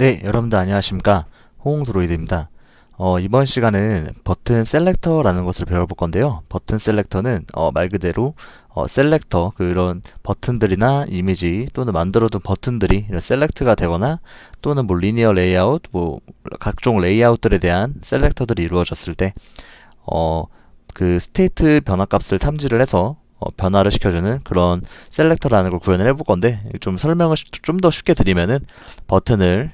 네, 여러분들 안녕하십니까? 호응드로이드입니다. 이번 시간은 버튼 셀렉터라는 것을 배워볼 건데요. 버튼 셀렉터는 말 그대로 셀렉터, 그런 버튼들이나 이미지 또는 만들어둔 버튼들이 이런 셀렉트가 되거나 또는 뭐 리니어 레이아웃, 뭐 각종 레이아웃들에 대한 셀렉터들이 이루어졌을 때 그 스테이트 변화값을 탐지를 해서 변화를 시켜주는 그런 셀렉터라는 걸 구현을 해볼 건데, 좀 설명을 좀 더 쉽게 드리면은 버튼을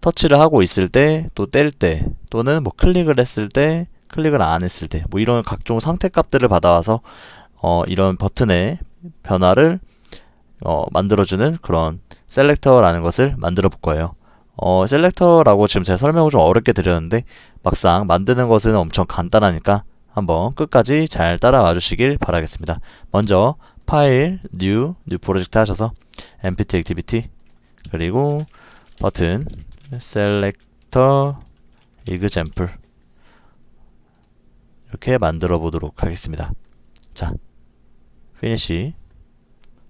터치를 하고 있을 때, 또 뗄 때, 또는 뭐 클릭을 했을 때, 클릭을 안 했을 때, 뭐 이런 각종 상태 값들을 받아와서 이런 버튼의 변화를 만들어주는 그런 셀렉터라는 것을 만들어 볼 거예요. 셀렉터라고 지금 제가 설명을 좀 어렵게 드렸는데 막상 만드는 것은 엄청 간단하니까 한번 끝까지 잘 따라와 주시길 바라겠습니다. 먼저 파일, 뉴 프로젝트 하셔서 empty activity, 그리고 버튼 셀렉터 example 이렇게 만들어 보도록 하겠습니다. 자, 피니시.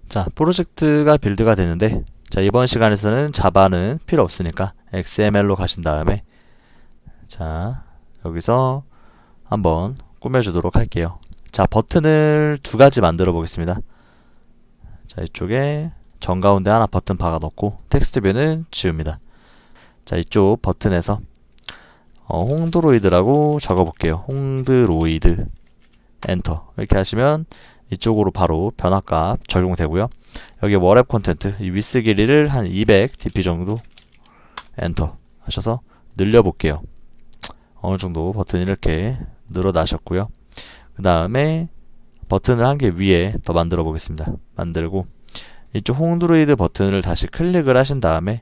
자, 프로젝트가 빌드가 되는데, 자, 이번 시간에서는 자바는 필요 없으니까 XML로 가신 다음에, 자, 여기서 한번 꾸며주도록 할게요. 자, 버튼을 두 가지 만들어 보겠습니다. 자, 이쪽에 정가운데 하나 버튼 박아 넣고 텍스트 뷰는 지웁니다. 자, 이쪽 버튼에서 홍드로이드라고 적어 볼게요. 홍드로이드 엔터 이렇게 하시면 이쪽으로 바로 변화값 적용되고요. 여기 워랩 콘텐트 이 위스 길이를 한 200 dp 정도 엔터 하셔서 늘려 볼게요. 어느 정도 버튼이 이렇게 늘어나셨고요. 그 다음에 버튼을 한 개 위에 더 만들어 보겠습니다. 만들고 이쪽 홍드로이드 버튼을 다시 클릭을 하신 다음에,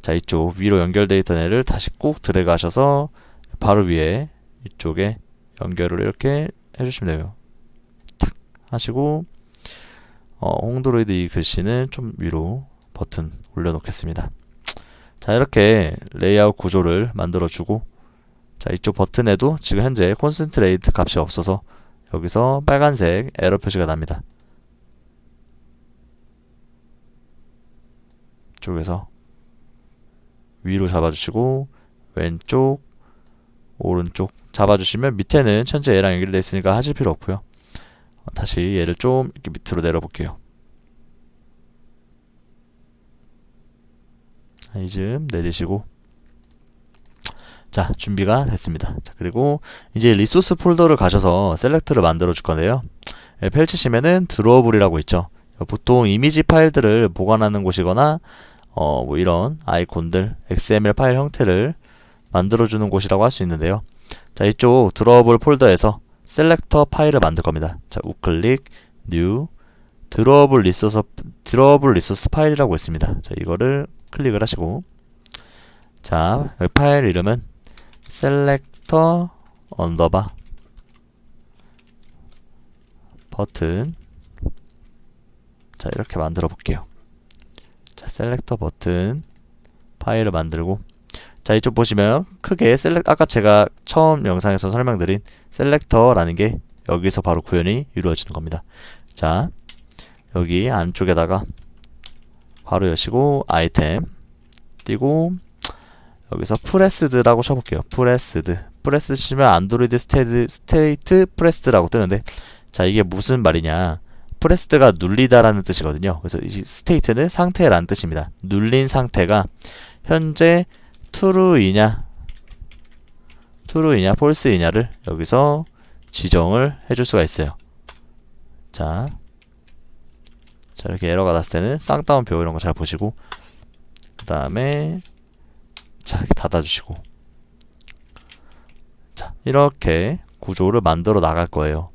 자, 이쪽 위로 연결되어 있던 애를 다시 꾹 드래그 하셔서 바로 위에 이쪽에 연결을 이렇게 해주시면 돼요. 탁 하시고 홍드로이드 이 글씨는 좀 위로 버튼 올려놓겠습니다. 자, 이렇게 레이아웃 구조를 만들어주고, 자, 이쪽 버튼에도 지금 현재 콘센트레이트 값이 없어서 여기서 빨간색 에러 표시가 납니다. 이쪽에서 위로 잡아주시고 왼쪽 오른쪽 잡아주시면 밑에는 현재 얘랑 연결되어 있으니까 하실 필요 없고요. 다시 얘를 좀 이렇게 밑으로 내려볼게요. 이쯤 내리시고, 자, 준비가 됐습니다. 자, 그리고 이제 리소스 폴더를 가셔서 셀렉트를 만들어 줄 건데요. 펼치시면은 드로어블이라고 있죠. 보통 이미지 파일들을 보관하는 곳이거나 뭐 이런 아이콘들, XML 파일 형태를 만들어주는 곳이라고 할 수 있는데요. 자, 이쪽 드로어블 폴더에서 셀렉터 파일을 만들 겁니다. 자, 우클릭, 뉴, 드로어블 리소스 파일이라고 있습니다. 자, 이거를 클릭을 하시고, 자, 여기 파일 이름은 셀렉터 언더바 버튼. 자, 이렇게 만들어 볼게요. 자, 셀렉터 버튼 파일을 만들고, 자, 이쪽 보시면 크게 아까 제가 처음 영상에서 설명드린 셀렉터라는 게 여기서 바로 구현이 이루어지는 겁니다. 자, 여기 안쪽에다가 바로 여시고 아이템 띄고 여기서 프레스드라고 쳐볼게요. 프레스드 치면 안드로이드 스테이트 프레스드라고 뜨는데, 자, 이게 무슨 말이냐, 프레스드가 눌리다라는 뜻이거든요. 그래서 이 스테이트는 상태라는 뜻입니다. 눌린 상태가 현재 true이냐 false이냐를 여기서 지정을 해줄 수가 있어요. 자, 이렇게 에러가 났을 때는 쌍따옴표 이런 거 잘 보시고, 그 다음에 자, 이렇게 닫아주시고, 자, 이렇게 구조를 만들어 나갈 거예요.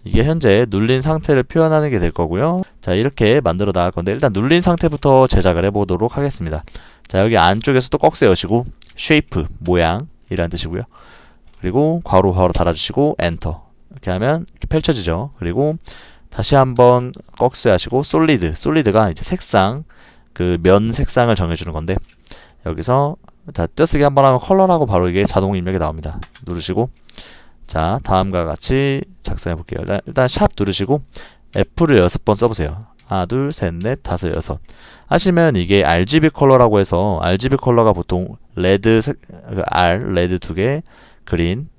이게 현재 눌린 상태를 표현하는 게 될 거고요. 자, 이렇게 만들어 나갈 건데, 일단 눌린 상태부터 제작을 해보도록 하겠습니다. 자, 여기 안쪽에서 또 꺽쇠 여시고 shape 모양이라는 뜻이고요. 그리고 괄호 달아주시고 엔터 이렇게 하면 이렇게 펼쳐지죠. 그리고 다시 한번 꺽쇠 하시고 솔리드가 이제 색상, 그 면 색상을 정해주는 건데, 여기서 자, 떼쓰기 한번 하면 컬러라고 바로 이게 자동 입력이 나옵니다. 누르시고, 자, 다음과 같이 작성해 볼게요. 일단 샵 누르시고 F를 6번 써보세요. 하나, 둘, 셋, 넷, 다섯, 여섯 하시면 이게 RGB 컬러라고 해서 RGB 컬러가 보통 레드 R 레드 2개, 그린,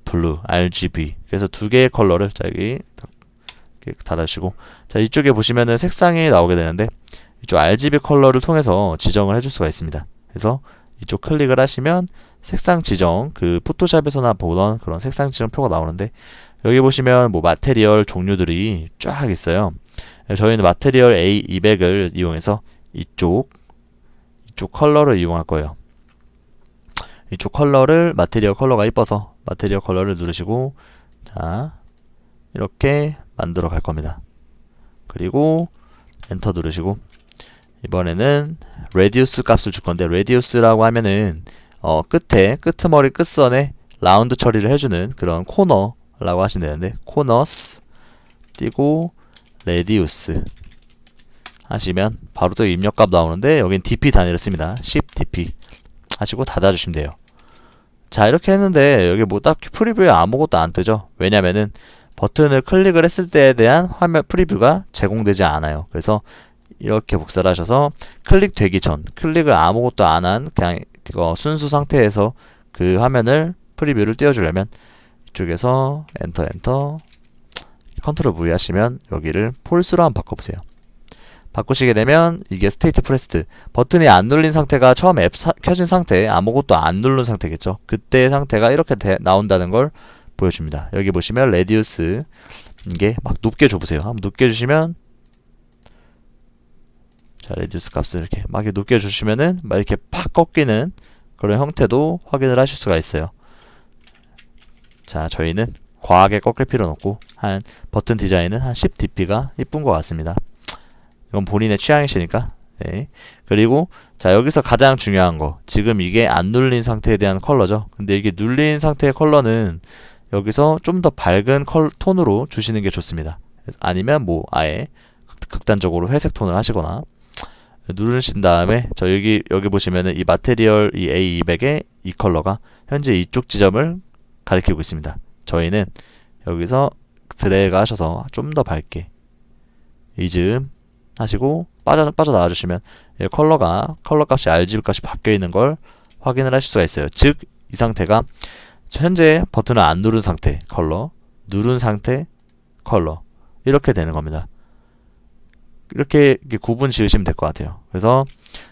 블루, RGB. 그래서 2개의 컬러를 자 여기 이렇게 닫으시고 자 이쪽에 보시면은 색상이 나오게 되는데 이쪽 RGB 컬러를 통해서 지정을 해줄 수가 있습니다. 그래서 이쪽 클릭을 하시면 색상 지정, 그 포토샵에서나 보던 그런 색상 지정 표가 나오는데 여기 보시면 뭐 마테리얼 종류들이 쫙 있어요. 저희는 마테리얼 A200을 이용해서 이쪽 컬러를 이용할 거예요. 이쪽 컬러를 마테리얼 컬러가 이뻐서 마테리얼 컬러를 누르시고 자 이렇게 만들어 갈 겁니다. 그리고 엔터 누르시고 이번에는 레디우스 값을 줄 건데 레디우스라고 하면은 끄트머리 끝선에 라운드 처리를 해주는 그런 코너라고 하시면 되는데 코너스 띄고 레디우스 하시면 바로 또 입력값 나오는데 여긴 dp 단위를 씁니다. 10 dp 하시고 닫아주시면 돼요. 자 이렇게 했는데 여기 뭐 딱히 프리뷰에 아무것도 안 뜨죠. 왜냐면은 버튼을 클릭을 했을 때에 대한 화면 프리뷰가 제공되지 않아요. 그래서 이렇게 복사를 하셔서 클릭되기 전 클릭을 아무것도 안 한 그냥 순수 상태에서 그 화면을 프리뷰를 띄워주려면 이쪽에서 엔터 컨트롤 V 하시면 여기를 폴스로 한번 바꿔보세요. 바꾸시게 되면 이게 스테이트 프레스드 버튼이 안 눌린 상태가 처음 앱 켜진 상태 아무것도 안 누른 상태겠죠. 그때의 상태가 이렇게 나온다는 걸 보여줍니다. 여기 보시면 레디우스 이게 막 높게 줘보세요. 한번 높게 주시면 자 레디우스 값을 이렇게 막 높게 주시면은 막 이렇게 팍 꺾이는 그런 형태도 확인을 하실 수가 있어요. 자 저희는 과하게 꺾일 필요는 없고 한 버튼 디자인은 한 10 dp가 이쁜 것 같습니다. 이건 본인의 취향이시니까. 네. 그리고 자 여기서 가장 중요한 거 지금 이게 안 눌린 상태에 대한 컬러죠. 근데 이게 눌린 상태의 컬러는 여기서 좀 더 밝은 톤으로 주시는 게 좋습니다. 아니면 뭐 아예 극단적으로 회색 톤을 하시거나 누르신 다음에 저 여기 보시면은 이 마테리얼 이 A200의 이 컬러가 현재 이쪽 지점을 가리키고 있습니다. 저희는 여기서 드래그 하셔서 좀 더 밝게 이즈음 하시고 빠져나와 주시면 컬러 값이 RGB 값이 바뀌어 있는 걸 확인을 하실 수가 있어요. 즉 이 상태가 현재 버튼을 안 누른 상태 컬러, 누른 상태 컬러 이렇게 되는 겁니다. 이렇게 구분 지으시면 될 것 같아요. 그래서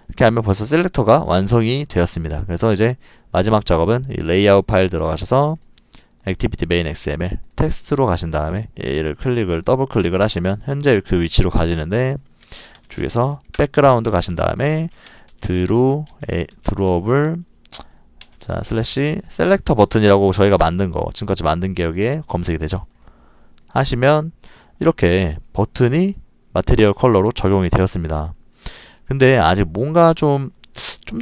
이렇게 하면 벌써 셀렉터가 완성이 되었습니다. 그래서 이제 마지막 작업은 이 레이아웃 파일 들어가셔서 액티비티 메인 XML 텍스트로 가신 다음에 얘를 더블 클릭을 하시면 현재 그 위치로 가지는데 쪽에서 백그라운드 가신 다음에 드롭을 자 슬래시 셀렉터 버튼이라고 저희가 만든 거 지금까지 만든 게 여기에 검색이 되죠. 하시면 이렇게 버튼이 마테리얼 컬러로 적용이 되었습니다. 근데 아직 뭔가 좀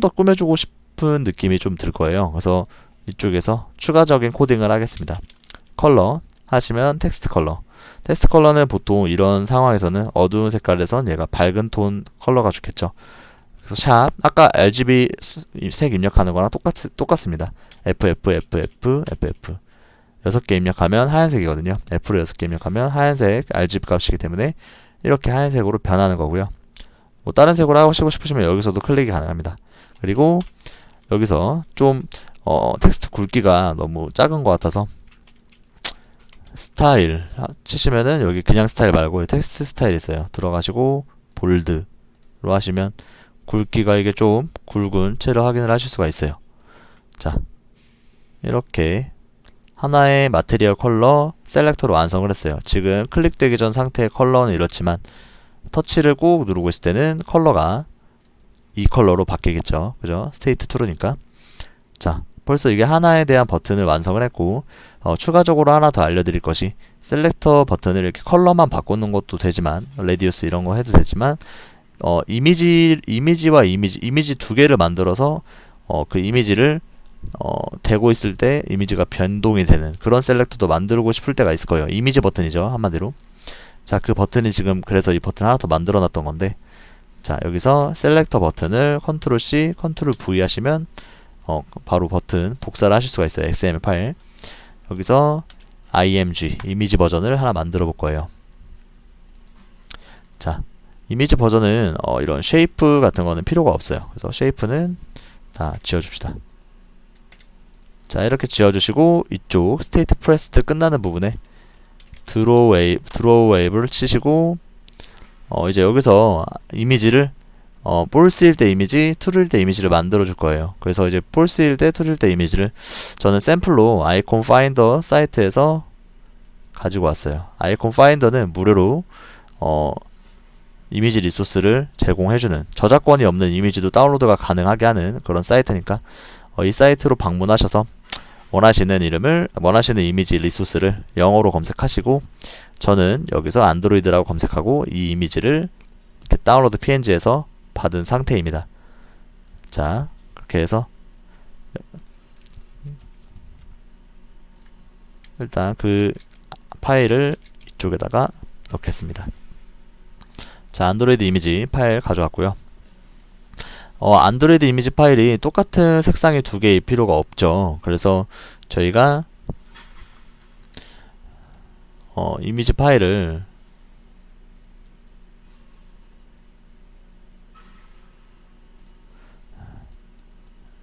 더 꾸며주고 싶은 느낌이 좀 들 거예요. 그래서 이쪽에서 추가적인 코딩을 하겠습니다. 컬러 하시면 텍스트 컬러는 보통 이런 상황에서는 어두운 색깔에선 얘가 밝은 톤 컬러가 좋겠죠. 그래서 샵 아까 RGB 색 입력하는 거랑 똑같습니다. FF 6개 입력하면 하얀색이거든요. F로 6개 입력하면 하얀색 RGB 값이기 때문에 이렇게 하얀색으로 변하는 거고요. 뭐 다른 색으로 하시고 싶으시면 여기서도 클릭이 가능합니다. 그리고 여기서 좀 텍스트 굵기가 너무 작은 것 같아서 스타일 치시면은 여기 그냥 스타일 말고 텍스트 스타일 있어요. 들어가시고 볼드로 하시면 굵기가 이게 좀 굵은 채로 확인을 하실 수가 있어요. 자 이렇게 하나의 마테리얼 컬러 셀렉터로 완성을 했어요. 지금 클릭되기 전 상태의 컬러는 이렇지만 터치를 꾹 누르고 있을 때는 컬러가 이 컬러로 바뀌겠죠. 그죠? 스테이트 2로니까. 자, 벌써 이게 하나에 대한 버튼을 완성을 했고 추가적으로 하나 더 알려드릴 것이 셀렉터 버튼을 이렇게 컬러만 바꾸는 것도 되지만 레디우스 이런 거 해도 되지만 이미지 2개를 만들어서 그 이미지를 대고 있을 때 이미지가 변동이 되는 그런 셀렉터도 만들고 싶을 때가 있을 거예요. 이미지 버튼이죠, 한마디로. 자, 그 버튼이 지금 그래서 이 버튼 하나 더 만들어 놨던 건데 자, 여기서 셀렉터 버튼을 컨트롤 C, 컨트롤 V 하시면 바로 버튼 복사를 하실 수가 있어요. XML 파일. 여기서 IMG 이미지 버전을 하나 만들어 볼 거예요. 자, 이미지 버전은 이런 쉐이프 같은 거는 필요가 없어요. 그래서 쉐이프는 다 지워줍시다. 자, 이렇게 지워주시고 이쪽 스테이트 프레스트 끝나는 부분에 드로우 웨이브를 치시고 이제 여기서 이미지를 폴스일 때 이미지, 트루일 때 이미지를 만들어 줄 거예요. 그래서 이제 폴스일 때, 트루일 때 이미지를 저는 샘플로 아이콘 파인더 사이트에서 가지고 왔어요. 아이콘 파인더는 무료로 이미지 리소스를 제공해주는, 저작권이 없는 이미지도 다운로드가 가능하게 하는 그런 사이트니까 이 사이트로 방문하셔서 원하시는 이미지 리소스를 영어로 검색하시고, 저는 여기서 안드로이드라고 검색하고 이 이미지를 이렇게 다운로드 png에서 받은 상태입니다. 자, 그렇게 해서 일단 그 파일을 이쪽에다가 넣겠습니다. 자, 안드로이드 이미지 파일 가져왔고요. 안드로이드 이미지 파일이 똑같은 색상이 두 개일 필요가 없죠. 그래서 저희가 이미지 파일을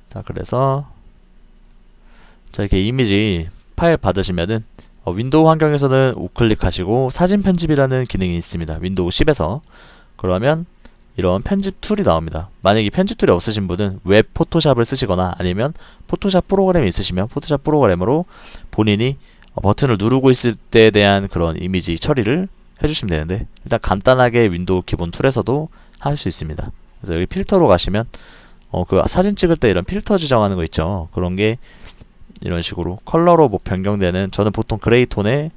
자, 그래서 자, 이렇게 이미지 파일 받으시면은 윈도우 환경에서는 우클릭 하시고 사진 편집이라는 기능이 있습니다. 윈도우 10에서. 그러면 이런 편집 툴이 나옵니다. 만약에 편집 툴이 없으신 분은 웹 포토샵을 쓰시거나 아니면 포토샵 프로그램이 있으시면 포토샵 프로그램으로 본인이 버튼을 누르고 있을 때에 대한 그런 이미지 처리를 해주시면 되는데, 일단 간단하게 윈도우 기본 툴에서도 할 수 있습니다. 그래서 여기 필터로 가시면 그 사진 찍을 때 이런 필터 지정하는 거 있죠. 그런 게 이런 식으로 컬러로 뭐 변경되는, 저는 보통 그레이 톤의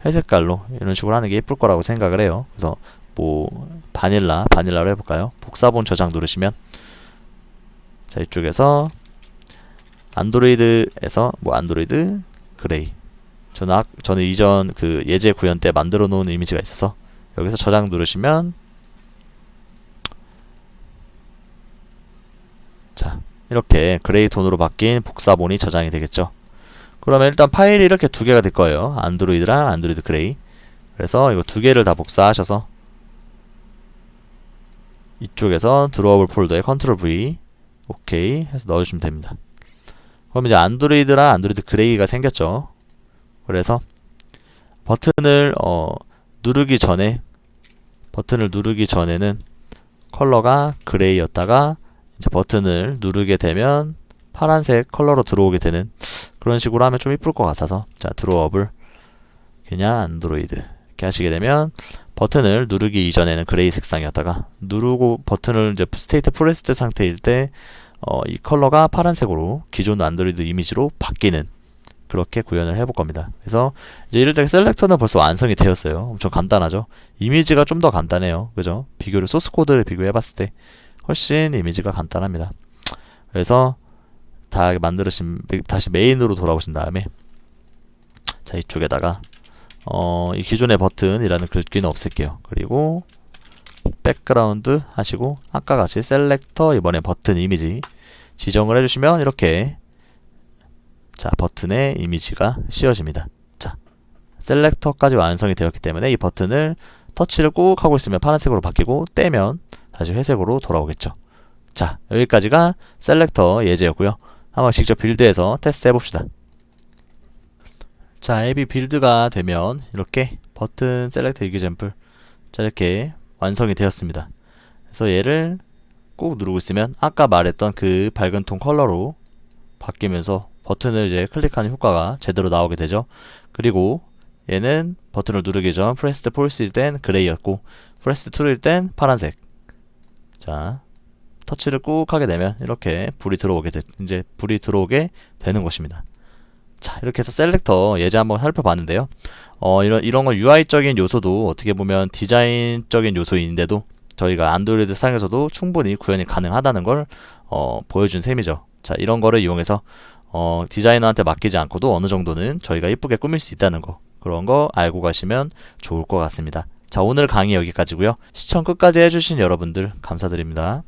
회색깔로 이런 식으로 하는 게 예쁠 거라고 생각을 해요. 그래서 뭐 바닐라로 해볼까요? 복사본 저장 누르시면 자, 이쪽에서 안드로이드에서 뭐 안드로이드 그레이, 저는 이전 그 예제 구현 때 만들어 놓은 이미지가 있어서 여기서 저장 누르시면 자, 이렇게 그레이 톤으로 바뀐 복사본이 저장이 되겠죠. 그러면 일단 파일이 이렇게 두 개가 될 거예요. 안드로이드랑 안드로이드 그레이. 그래서 이거 두 개를 다 복사하셔서 이쪽에서 드로워블 폴더에 컨트롤 V 오케이 해서 넣어주시면 됩니다. 그럼 이제 안드로이드랑 안드로이드 그레이가 생겼죠. 그래서 버튼을 누르기 전에는 컬러가 그레이였다가 이제 버튼을 누르게 되면 파란색 컬러로 들어오게 되는 그런 식으로 하면 좀 이쁠 것 같아서, 자, 드로워블 그냥 안드로이드 이렇게 하시게 되면 버튼을 누르기 이전에는 그레이 색상이었다가 누르고 버튼을 이제 스테이트 프레스드 상태일 때 이 컬러가 파란색으로 기존 안드로이드 이미지로 바뀌는, 그렇게 구현을 해볼 겁니다. 그래서 이제 이럴 때 셀렉터는 벌써 완성이 되었어요. 엄청 간단하죠. 이미지가 좀 더 간단해요. 그죠? 소스 코드를 비교해 봤을 때 훨씬 이미지가 간단합니다. 그래서 다 만들으신, 다시 메인으로 돌아오신 다음에 자, 이쪽에다가 이 기존의 버튼이라는 글귀는 없앨게요. 그리고 백그라운드 하시고 아까 같이 셀렉터, 이번에 버튼 이미지 지정을 해주시면 이렇게 자, 버튼의 이미지가 씌워집니다. 자, 셀렉터까지 완성이 되었기 때문에 이 버튼을 터치를 꾹 하고 있으면 파란색으로 바뀌고 떼면 다시 회색으로 돌아오겠죠. 자, 여기까지가 셀렉터 예제였고요. 한번 직접 빌드해서 테스트 해봅시다. 자, 앱이 빌드가 되면 이렇게 버튼 셀렉터 이그젬플 자, 이렇게 완성이 되었습니다. 그래서 얘를 꾹 누르고 있으면 아까 말했던 그 밝은 톤 컬러로 바뀌면서 버튼을 이제 클릭하는 효과가 제대로 나오게 되죠. 그리고 얘는 버튼을 누르기 전 프레스드 폴스일 땐 그레이였고 프레스드 트루일 땐 파란색. 자, 터치를 꾹 하게 되면 이렇게 불이 들어오게 되는 것입니다. 자, 이렇게 해서 셀렉터 예제 한번 살펴봤는데요. 이런 건 UI적인 요소도 어떻게 보면 디자인적인 요소인데도 저희가 안드로이드 상에서도 충분히 구현이 가능하다는 걸 보여준 셈이죠. 자, 이런 거를 이용해서 디자이너한테 맡기지 않고도 어느 정도는 저희가 이쁘게 꾸밀 수 있다는 거, 그런 거 알고 가시면 좋을 것 같습니다. 자, 오늘 강의 여기까지고요. 시청 끝까지 해주신 여러분들 감사드립니다.